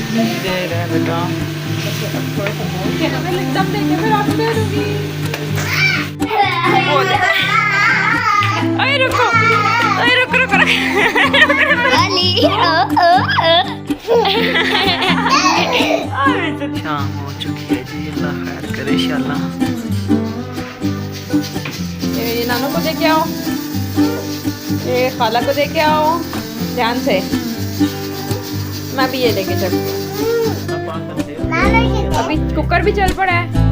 देर है बेटा। दम देंगे फिर आपको दे दूंगी। अरे रुको, अरे रुको रुको शाम हो चुकी है जी, अल्लाह खैर करे इंशाल्लाह। ये नानू को देके आओ, ये खाला को देके आओ ध्यान से। मैं भी ये लेके चलती हूँ। अभी कुकर भी चल पड़ा है।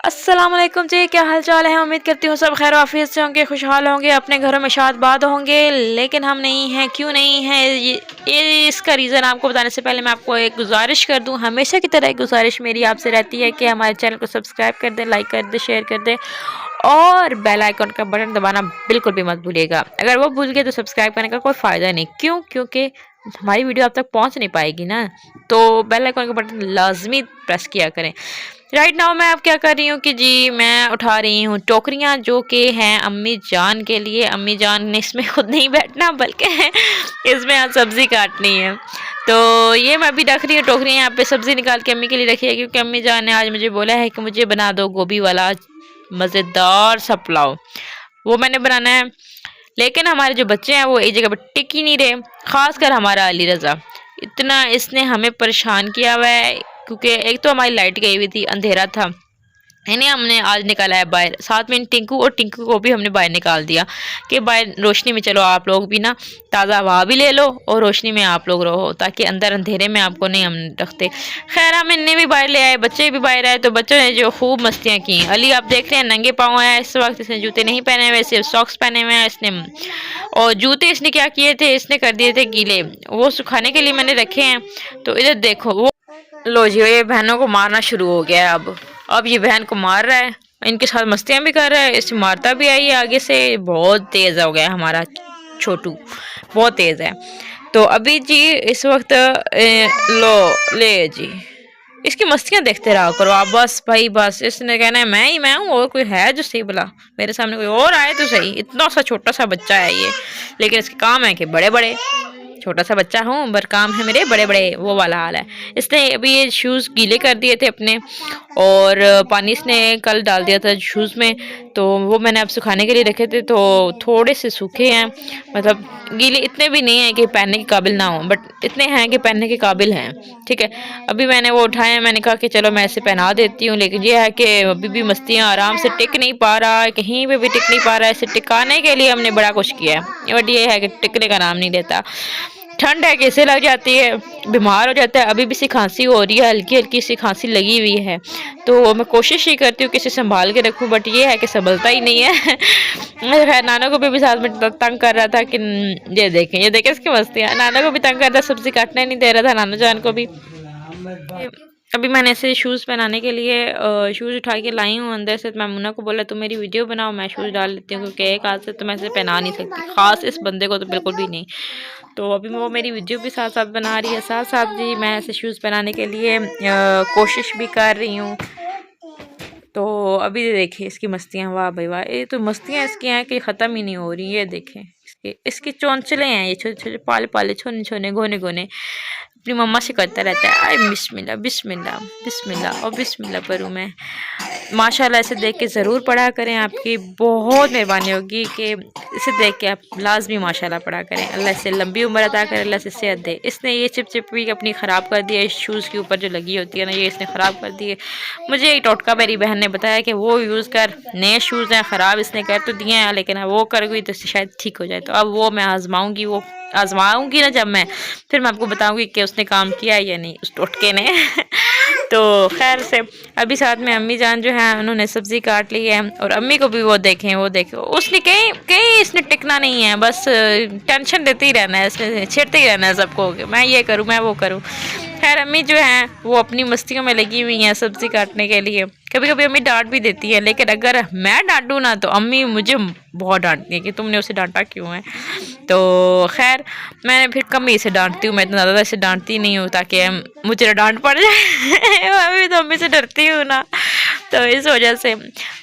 अस्सलाम वालेकुम जी, क्या हाल चाल है। उम्मीद करती हूँ सब खैर वाफियत से होंगे, खुशहाल होंगे, अपने घरों में शाद होंगे। लेकिन हम नहीं हैं। क्यों नहीं हैं ये इसका रीज़न आपको बताने से पहले मैं आपको एक गुजारिश कर दूं। हमेशा की तरह एक गुजारिश मेरी आपसे रहती है कि हमारे चैनल को सब्सक्राइब कर दें, लाइक कर दें, शेयर कर दें और बेल आइकन का बटन दबाना बिल्कुल भी मत भूलिएगा। अगर वो भूल गए तो सब्सक्राइब करने का कोई फ़ायदा नहीं। क्यों? क्योंकि हमारी वीडियो आप तक पहुंच नहीं पाएगी ना, तो बेल आइकन का बटन लाजमी प्रेस किया करें। राइट नाउ मैं अब क्या कर रही हूँ कि जी मैं उठा रही हूँ टोकरियाँ जो कि हैं अम्मी जान के लिए। अम्मी जान ने इसमें खुद नहीं बैठना बल्कि इसमें आज सब्ज़ी काटनी है, तो ये मैं अभी रख रही हूँ टोकरियाँ यहाँ पे। सब्ज़ी निकाल के अम्मी के लिए रखी है क्योंकि अम्मी जान ने आज मुझे बोला है कि मुझे बना दो गोभी वाला मज़ेदार सा पुलाव, वो मैंने बनाना है। लेकिन हमारे जो बच्चे हैं वो एक जगह पर टिक ही नहीं रहे, ख़ासकर हमारा अली रज़ा। इतना इसने हमें परेशान किया हुआ है क्योंकि एक तो हमारी लाइट गई हुई थी, अंधेरा था, इन्हें हमने आज निकाला है बाहर। साथ में टिंकू और टिंकू को भी हमने बाहर निकाल दिया कि बाहर रोशनी में चलो आप लोग भी ना, ताज़ा हवा भी ले लो और रोशनी में आप लोग रहो, ताकि अंदर अंधेरे में आपको नहीं हम रखते। खैर हम इन्हें भी बाहर ले आए, बच्चे भी बाहर आए, तो बच्चों ने जो खूब मस्तियाँ की। अली आप देख रहे हैं नंगे पाँव है इस वक्त, इसने जूते नहीं पहने हुए, सिर्फ सॉक्स पहने हुए हैं इसने। और जूते इसने क्या किए थे, इसने कर दिए थे गीले, वो सुखाने के लिए मैंने रखे हैं। तो इधर देखो, वो लो जी ये बहनों को मारना शुरू हो गया है। अब ये बहन को मार रहा है, इनके साथ मस्तियाँ भी कर रहा है, इसे मारता भी आई है आगे से। बहुत तेज़ हो गया हमारा छोटू, बहुत तेज़ है। तो अभी जी इस वक्त लो ले जी, इसकी मस्तियाँ देखते रहा करो आप बस भाई, बस इसने कहना है मैं ही मैं हूँ, और कोई है जो सही भला मेरे सामने कोई और आए तो सही। इतना सा छोटा सा बच्चा है ये, लेकिन इसके काम है कि बड़े बड़े। छोटा सा बच्चा हूँ पर काम है मेरे बड़े बड़े, वो वाला हाल है। इसने अभी ये शूज़ गीले कर दिए थे अपने, और पानी इसने कल डाल दिया था शूज़ में, तो वो मैंने अब सुखाने के लिए रखे थे, तो थोड़े से सूखे हैं। मतलब गीले इतने भी नहीं हैं कि पहनने के काबिल ना हो, बट इतने हैं कि पहनने के काबिल हैं। ठीक है, अभी मैंने वो उठाए, मैंने कहा कि चलो मैं इसे पहना देती हूँ। लेकिन ये है कि अभी भी मस्तियाँ, आराम से टिक नहीं पा रहा है, कहीं पे भी टिक नहीं पा रहा है। इसे टिकाने के लिए हमने बड़ा कुछ किया है, बट ये है कि टिकने का नाम नहीं लेता। ठंड है, कैसे लग जाती है, बीमार हो जाता है। अभी भी सी खांसी हो रही है, हल्की हल्की सी खांसी लगी हुई है, तो मैं कोशिश ही करती हूँ कि इसे संभाल के रखूँ, बट ये है कि संभलता ही नहीं है। खैर नाना को भी साथ में तंग कर रहा था कि ये देखें इसकी मस्तियाँ। नाना को भी तंग कर रहा था, सब्जी काटने नहीं दे रहा था नाना जान को भी। अभी मैंने ऐसे शूज़ पहनाने के लिए शूज़ उठा के लाई हूँ अंदर से। मामूना को बोला तुम मेरी वीडियो बनाओ, मैं शूज़ डाल लेती हूँ, क्योंकि एक हाथ से तो मैं इसे पहना नहीं सकती, ख़ास इस बंदे को तो बिल्कुल भी नहीं। तो अभी वो मेरी वीडियो भी साथ साथ बना रही है, साथ साथ जी मैं ऐसे शूज़ पहनाने के लिए कोशिश भी कर रही हूँ। तो अभी देखिए इसकी मस्तियाँ, वाह भाई वाह, ये तो मस्तियाँ इसकी हैं कि ख़त्म ही नहीं हो रही। ये देखें इसके चोंचले हैं, ये छोटे छोटे पाले पाले छोने छोने घोने घोने, अपनी मम्मा से करता रहता है आए बिस्मिल्लाह बिस्मिल्लाह बिस्मिल्लाह और बिस्मिल्लाह करूँ मैं। माशाल्लाह इसे देख के ज़रूर पढ़ा करें, आपकी बहुत मेहरबानी होगी कि इसे देख के आप लाजमी माशाल्लाह पढ़ा करें। अल्लाह इसे लंबी उम्र अता करे, अल्लाह से सेहत दे। इसने ये चिप भी अपनी ख़राब कर दी है, शूज़ के ऊपर जो लगी होती है ना, ये इसने ख़राब कर दी है। मुझे एक टोटका मेरी बहन ने बताया कि वो यूज़ कर, नए शूज़ हैं ख़राब इसने कर तो दिए हैं, लेकिन वो कर गई तो शायद ठीक हो जाए। तो अब वो मैं आजमाऊँगी, वो आजमाऊँगी ना जब मैं, फिर मैं आपको बताऊँगी कि उसने काम किया या नहीं उस टोटके ने। तो खैर से अभी साथ में अम्मी जान जो है उन्होंने सब्ज़ी काट ली है, और अम्मी को भी वो देखें उसने कहीं कहीं इसने टिकना नहीं है, बस टेंशन देते ही रहना है, इसने छेड़ते ही रहना है सबको कि मैं ये करूँ मैं वो करूँ। खैर अम्मी जो हैं वो अपनी मस्तियों में लगी हुई हैं सब्ज़ी काटने के लिए। कभी कभी अम्मी डांट भी देती है, लेकिन अगर मैं डांटूँ ना तो अम्मी मुझे बहुत डांटती है कि तुमने उसे डांटा क्यों है। तो खैर मैं फिर कम ही से डांटती हूँ, मैं इतना ज़्यादा इसे डांटती नहीं हूँ ताकि मुझे डांट पड़ जाए। मैं भी तो अम्मी से डरती हूँ ना, तो इस वजह से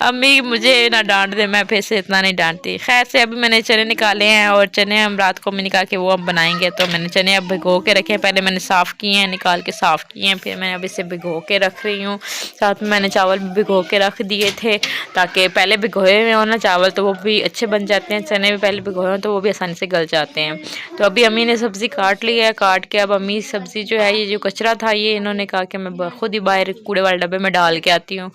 अम्मी मुझे ना डांट दे, मैं फिर से इतना नहीं डांटती। खैर से अभी मैंने चने निकाले हैं और चने हम रात को में निकाल के वो हम बनाएंगे। तो मैंने चने अब भिगो के रखे हैं, पहले मैंने साफ़ किए हैं, निकाल के साफ़ किए हैं, फिर मैंने अब इसे भिगो के रख रही हूँ। साथ में मैंने चावल भी भिगो के रख दिए थे, ताकि पहले भिगोए हुए हो ना चावल तो वो भी अच्छे बन जाते हैं, चने भी पहले भिगोए हो तो वो भी आसानी से गल जाते हैं। तो अभी अम्मी ने सब्ज़ी काट ली है, काट के अब अम्मी सब्ज़ी जो है, ये जो कचरा था ये इन्होंने कहा कि मैं खुद ही बाहर कूड़े वाले डब्बे में डाल के आती हूँ।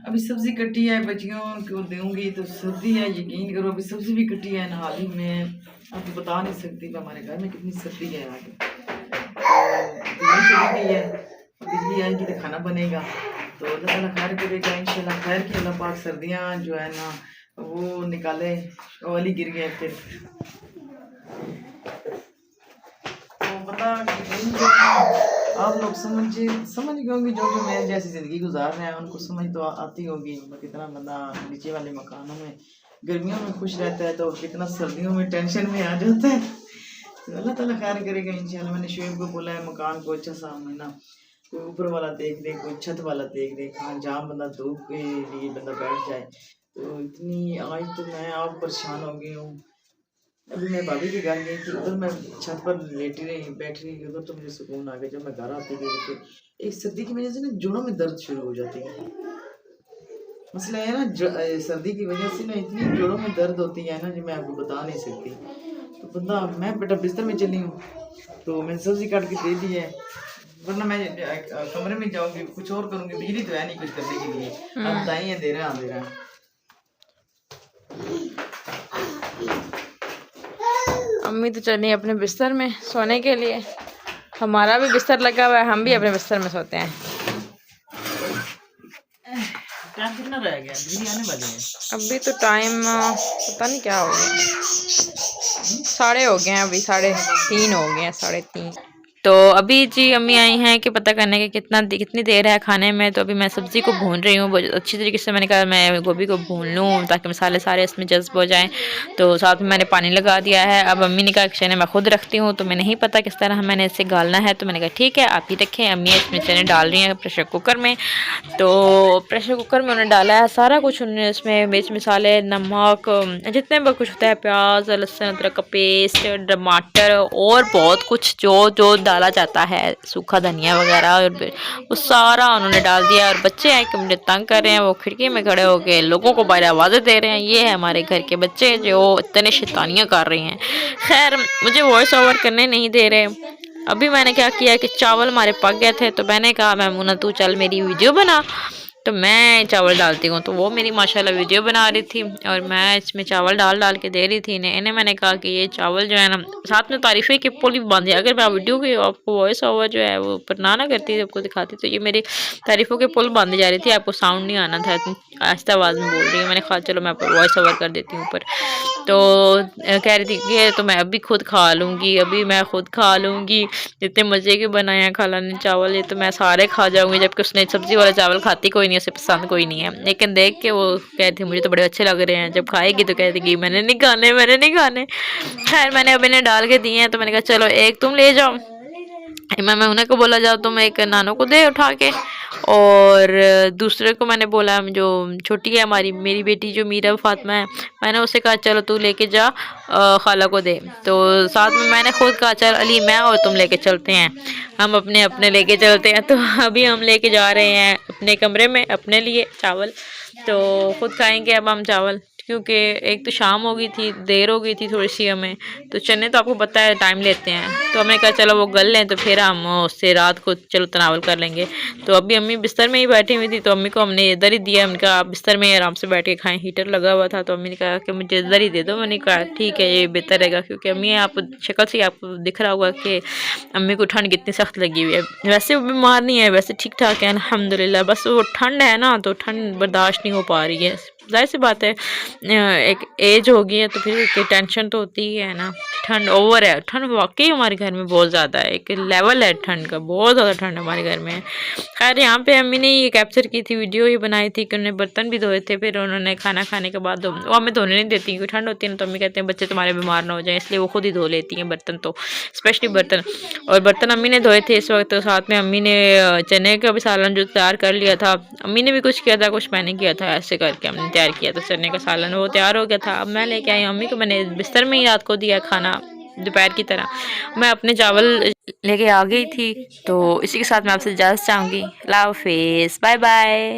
अभी सब्जी कटी है, बच्चियों को दूंगी तो सर्दी है, यकीन करो अभी सब्जी भी कटी है ना हाल ही में। आपको बता नहीं सकती कि हमारे घर में कितनी सर्दी है आगे। बिजली चली गई है, बिजली आएगी तो खाना बनेगा। तो अल्लाह ताला खैर करेगा इंशाल्लाह। खैर की अल्लाह पाक सर्दियाँ जो है ना वो निकाले। ओली गिर गए फिर तो पता आप लोग समझ गए होंगे, जो मेरे जैसी ज़िंदगी गुजार रहे हैं उनको समझ तो आती होगी। कितना बंदा नीचे वाले मकानों में गर्मियों में खुश रहता है तो कितना सर्दियों में टेंशन में आ जाता है। तो अल्लाह ताला खैर करेगा इंशाल्लाह। मैंने शुएब को बोला है मकान को अच्छा सा ना कोई ऊपर वाला देख दे, कोई छत वाला देख दे, हाँ जहाँ बंदा धूप के लिए बंदा बैठ जाए। तो इतनी आज तो मैं आप परेशान हो गई हूँ। अभी मैं भाभी के घर गई थी, उधर मैं छत पर लेटी रही बैठी रही, उधर तो मुझे सुकून आ गया। जब मैं घर आती गई तो एक सर्दी की वजह से ना जोड़ों में दर्द शुरू हो जाती है। मसला है ना सर्दी की वजह से ना इतनी जोड़ों में दर्द होती है ना जो मैं आपको बता नहीं सकती। तो बंदा मैं बेटा बिस्तर में चली हूँ तो मैंने सब्जी काट के दे दी है, वरना मैं कमरे में जाऊँगी कुछ और करूँगी। बिजली तो है नहीं कुछ करने के लिए, अब बताइए अंधेरा अंधेरा। अम्मी तो चली अपने बिस्तर में सोने के लिए, हमारा भी बिस्तर लगा हुआ है, हम भी अपने बिस्तर में सोते हैं। टाइम कितना रह गया, बिजली आने वाली है। अभी तो टाइम पता नहीं क्या हो गया, 3:30 हो गए हैं, अभी 3:30 हो गए हैं, 3:30। तो अभी जी अम्मी आई हैं कि पता करने के कितनी देर है खाने में। तो अभी मैं सब्ज़ी को भून रही हूँ बहुत अच्छी तरीके से। मैंने कहा मैं गोभी को भून लूँ ताकि मसाले सारे इसमें जज्ब हो जाएं। तो साथ में मैंने पानी लगा दिया है। अब अम्मी ने कहा कि चने मैं खुद रखती हूँ, तो मैं नहीं पता किस तरह मैंने इसे गालना है। तो मैंने कहा ठीक है आप ही रखें। अम्मी इसमें चने डाल रही हैं प्रेशर कुकर में। तो प्रेशर कुकर में उन्होंने डाला है सारा कुछ, उन्होंने इसमें मिर्च मसाले नमक जितने भी कुछ होता है, प्याज लहसुन अदरक का पेस्ट टमाटर और बहुत कुछ जो डाला जाता है, सूखा धनिया वगैरह, और वो सारा उन्होंने डाल दिया। और बच्चे हैं कि मुझे तंग कर रहे हैं, वो खिड़की में खड़े होकर लोगों को बाहर आवाज़ें दे रहे हैं। ये है हमारे घर के बच्चे जो इतने शैतानियाँ कर रहे हैं। खैर मुझे वॉइस ओवर करने नहीं दे रहे। अभी मैंने क्या किया कि चावल हमारे पक गए थे, तो मैंने कहा मैमूना तू चल मेरी वीडियो बना। तो मैं चावल डालती हूँ, तो वो मेरी माशाल्लाह वीडियो बना रही थी और मैं इसमें चावल डाल के दे रही थी इन्हें। मैंने कहा कि ये चावल जो है ना, साथ में तारीफ़ें की पुल भी बांधी। अगर मैं वीडियो की आपको वॉइस ओवर जो है वो ऊपर ना करती, आपको दिखाती, तो ये मेरी तारीफ़ों के पुल बांधी जा रही थी। आपको साउंड नहीं आना था, इतनी आहिस्ता आवाज़ में बोल रही है। मैंने कहा चलो मैं वॉइस ओवर कर देती हूँ ऊपर। तो कह रही थी कि तो मैं अभी खुद खा लूँगी, अभी मैं खुद खा लूँगी, इतने मज़े के बनाए हैं खाला ने चावल, ये तो मैं सारे खा जाऊँगी। जबकि उसने सब्ज़ी वाला चावल खाती कोई नहीं, उसे पसंद कोई नहीं है। लेकिन देख के वो कहती मुझे तो बड़े अच्छे लग रहे हैं। जब खाएगी तो कहती कि मैंने नहीं खाने। खैर मैंने अब इन्हें डाल के दिए हैं। तो मैंने कहा चलो एक तुम ले जाओ। मैं उन्हें को बोला जाओ तुम एक नानों को दे उठा के, और दूसरे को मैंने बोला जो छोटी है मेरी बेटी जो मीरा फातिमा है, मैंने उसे कहा चलो तू लेके जा खाला को दे। तो साथ में मैंने खुद कहा चल अली मैं और तुम लेके चलते हैं, हम अपने लेके चलते हैं। तो अभी हम लेके जा रहे हैं अपने कमरे में अपने लिए चावल। तो खुद खाएंगे अब हम चावल, क्योंकि एक तो शाम हो गई थी, देर हो गई थी थोड़ी सी हमें। तो चने तो आपको पता है टाइम लेते हैं, तो हमने कहा चलो वो गल लें तो फिर हम उससे रात को चलो तनावल कर लेंगे। तो अभी अम्मी बिस्तर में ही बैठी हुई थी, तो अम्मी को हमने इधर ही दिया। उनका आप बिस्तर में आराम से बैठ के खाएं, हीटर लगा हुआ था। तो अम्मी ने कहा कि मुझे इधर ही दे दो। मैंने कहा ठीक है ये बेहतर रहेगा, क्योंकि अम्मी आप शक्ल से आपको दिख रहा होगा कि अम्मी को ठंड कितनी सख्त लगी हुई है। वैसे वो बीमार नहीं है, वैसे ठीक ठाक है अल्हम्दुलिल्लाह, बस वो ठंड है ना, तो ठंड बर्दाश्त नहीं हो पा रही है। जाहिर सी बात है एक एज हो गई है तो फिर टेंशन तो होती ही है ना, ठंड ओवर है। ठंड वाकई हमारे घर में बहुत ज़्यादा है, एक लेवल है ठंड का, बहुत ज़्यादा ठंड हमारे घर में है। खैर यहाँ पे अम्मी ने ये कैप्चर की थी, वीडियो ये बनाई थी कि उन्होंने बर्तन भी धोए थे, फिर उन्होंने खाना खाने के बाद वो हमें धोने नहीं देती क्योंकि ठंड होती है ना, तो अम्मी कहते हैं बच्चे तुम्हारे बीमार ना हो जाए, इसलिए वो खुद ही धो लेती हैं बर्तन, तो स्पेशली बर्तन। और बर्तन अम्मी ने धोए थे इस वक्त, तो साथ में अम्मी ने चने का भी सालन जो तैयार कर लिया था, अम्मी ने भी कुछ किया था, कुछ मैंने किया था, ऐसे करके हमने तैयार किया था चने का सालन, वो तैयार हो गया था। अब मैं लेके आई अम्मी को, मैंने बिस्तर में ही रात को दिया खाना दोपहर की तरह। मैं अपने चावल लेके आ गई थी, तो इसी के साथ मैं आपसे इजाज़त चाहूँगी। अल्लाह हाफिज़, बाय बाय।